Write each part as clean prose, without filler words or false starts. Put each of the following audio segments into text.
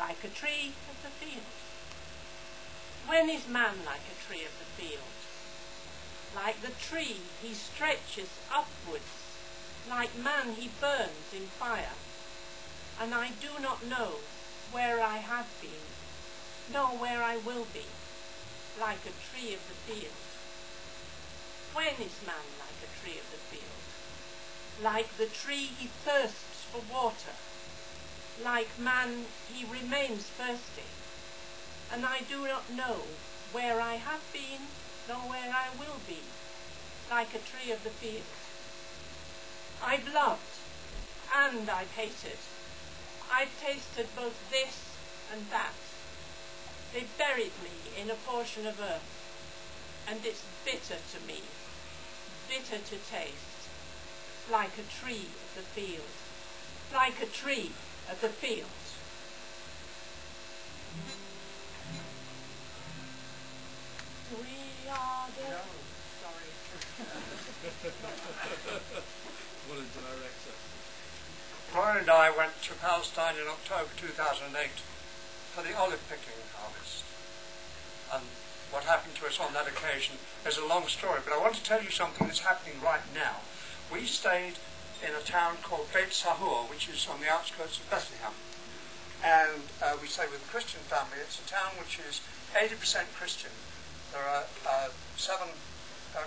like a tree of the field. When is man like a tree of the field? Like the tree he stretches upwards, like man he burns in fire. And I do not know where I have been, nor where I will be, like a tree of the field. When is man like a tree of the field? Like the tree he thirsts for water, like man he remains thirsty. And I do not know where I have been, nor where I will be, like a tree of the field. I've loved and I've hated. I've tasted both this and that. They buried me in a portion of earth, and it's bitter to me, bitter to taste, like a tree of the field, like a tree of the field. We are the... No, sorry. What a director. Gloria and I went to Palestine in October 2008 for the olive picking harvest. And what happened to us on that occasion is a long story, but I want to tell you something that's happening right now. We stayed in a town called Beit Sahur, which is on the outskirts of Bethlehem. And we stayed with a Christian family. It's a town which is 80% Christian. There are 7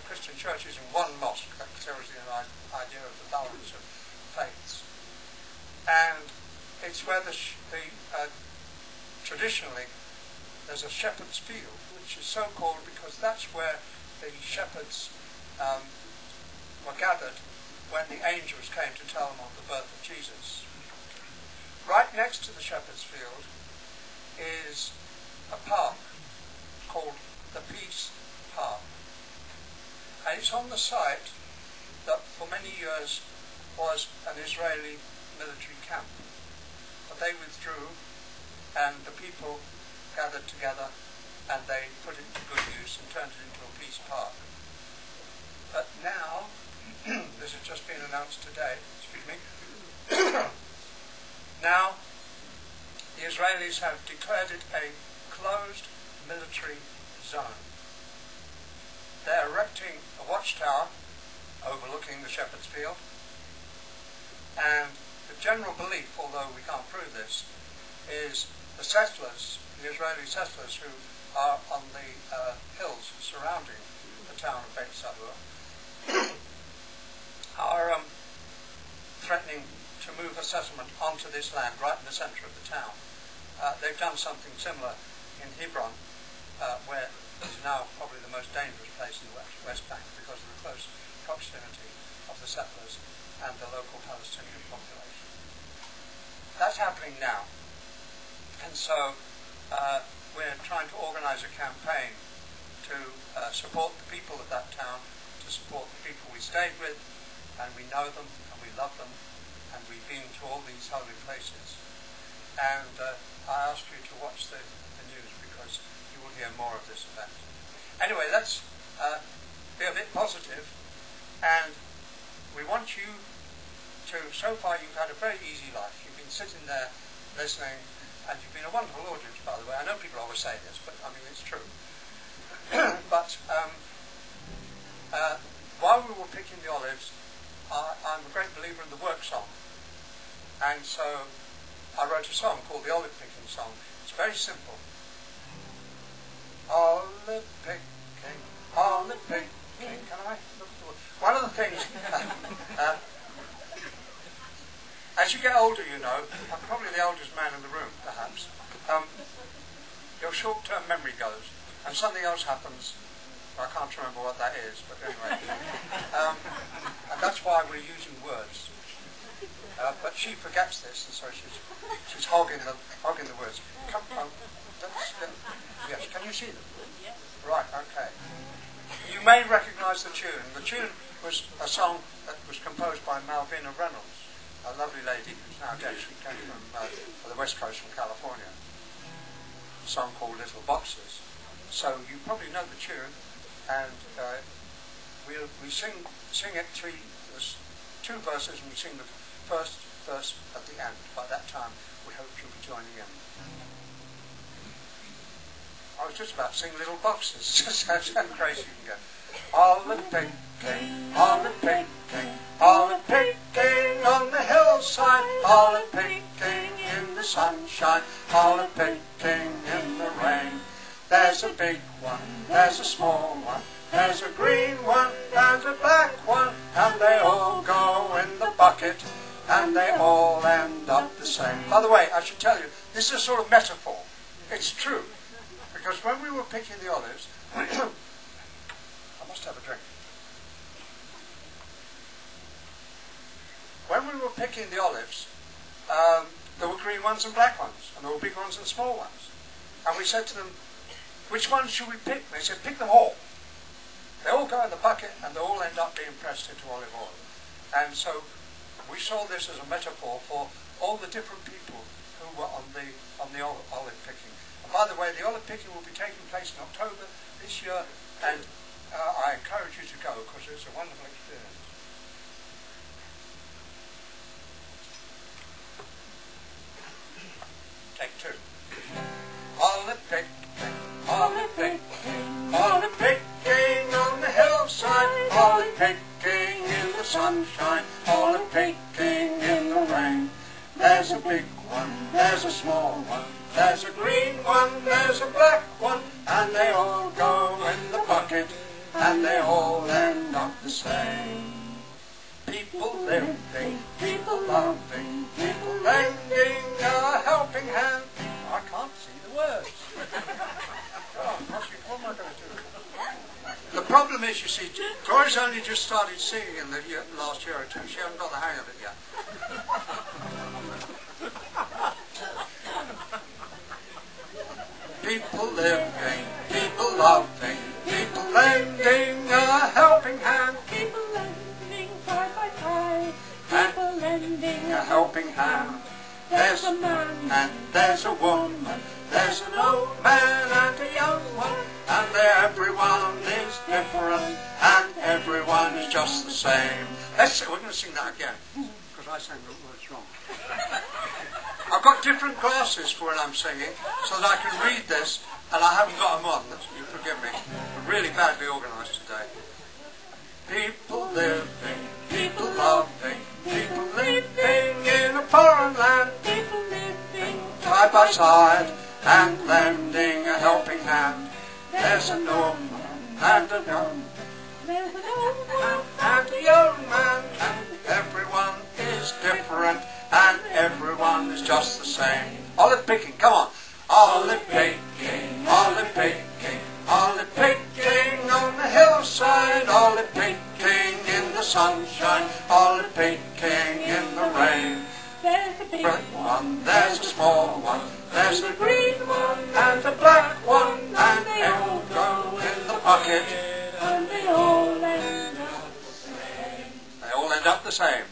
Christian churches and 1 mosque. That tells you an idea of the balance of faiths. And it's where traditionally there's a shepherd's field, which is so called because that's where the shepherds were gathered when the angels came to tell them of the birth of Jesus. Right next to the shepherd's field is a park called the Peace Park. And it's on the site that for many years was an Israeli military camp. But they withdrew and the people gathered together and they put it to good use and turned it into a peace park. But now, this has just been announced today, excuse me, now the Israelis have declared it a closed military zone. They're erecting a watchtower overlooking the shepherd's field, and the general belief, although we can't prove this, is the settlers, the Israeli settlers who are on the hills surrounding the town of Beit Sahur, are threatening to move a settlement onto this land right in the centre of the town. They've done something similar in Hebron, where it's now probably the most dangerous place in the West Bank because of the close proximity of the settlers and the local Palestinian population. That's happening now. And so we're trying to organise a campaign to support the people of that town, to support the people we stayed with, and we know them and we love them, and we've been to all these holy places. And I ask you to watch the news because you will hear more of this event. Anyway, let's be a bit positive, and we want you to, so far you've had a very easy life. You've been sitting there listening, and you've been a wonderful audience, by the way. I know people always say this, but I mean it's true. But while we were picking the olives, I'm a great believer in the work song. And so I wrote a song called the Olive Picking Song. It's very simple. Olive picking, olive picking. Can I look at the word? One of the things, as you get older, you know, I'm probably the oldest man in the room, perhaps, your short-term memory goes, and something else happens. I can't remember what that is, but anyway. And that's why we're using words. But she forgets this, and so she's hogging the words. Yes, can you see them? Right, okay. You may recognise the tune. The tune was a song that was composed by Malvina Reynolds, a lovely lady who's now dead. She came from the West Coast, from California. A song called Little Boxes. So you probably know the tune, and we sing it there's 2 verses, and we sing the first verse at the end. By that time, we hope you'll be joining in. I was just about to sing Little Boxes. Just how crazy you can go. Olive picking, olive picking, olive picking on the hillside, olive picking in the sunshine, olive picking in the rain. There's a big one, there's a small one, there's a green one and a black one, and they all go in the bucket, and they all end up the same. By the way, I should tell you, this is a sort of metaphor. It's true. Because when we were picking the olives, I must have a drink. When we were picking the olives, there were green ones and black ones, and there were big ones and small ones. And we said to them, which ones should we pick? They said, pick them all. They all go in the bucket, and they all end up being pressed into olive oil. And so we saw this as a metaphor for all the different people who were on the olive picking. And by the way, the olive picking will be taking place in October this year, and I encourage you to go because it's a wonderful experience. Take two. Olive picking, olive picking, olive picking on the hillside, olive picking in the sunshine, olive picking in the rain. There's a big one, there's a small one, there's a green one, there's a black one, and they all go in the bucket, and they all end up the same. People living, people loving, people lending a helping hand. I can't see the words. God, what am I going to do? The problem is, you see, Gloria's only just started singing in the last year or two. She hasn't got the hang of it yet. People living, people loving, people lending a helping hand. People lending side by side, people lending A helping hand. There's a man and there's a woman, there's an old man and a young one, and everyone is different, and everyone is just the same. We're going to sing that again, because I sang the words wrong. I've got different glasses for when I'm singing, so that I can read this, and I haven't got them on. You forgive me. I'm really badly organised today. People living, people loving, people living in a foreign land, people living side by side, and lending a helping hand. There's an old man and a young, there's an old man and a young man, and everyone is different, and everyone is just the same. Olive picking, come on. Olive picking, olive picking, olive picking on the hillside, olive picking in the sunshine, olive picking in the rain. there's a big One, there's a small one, there's a green one and a black one, and they all go in the bucket, and they all end up the same. they all end up the same.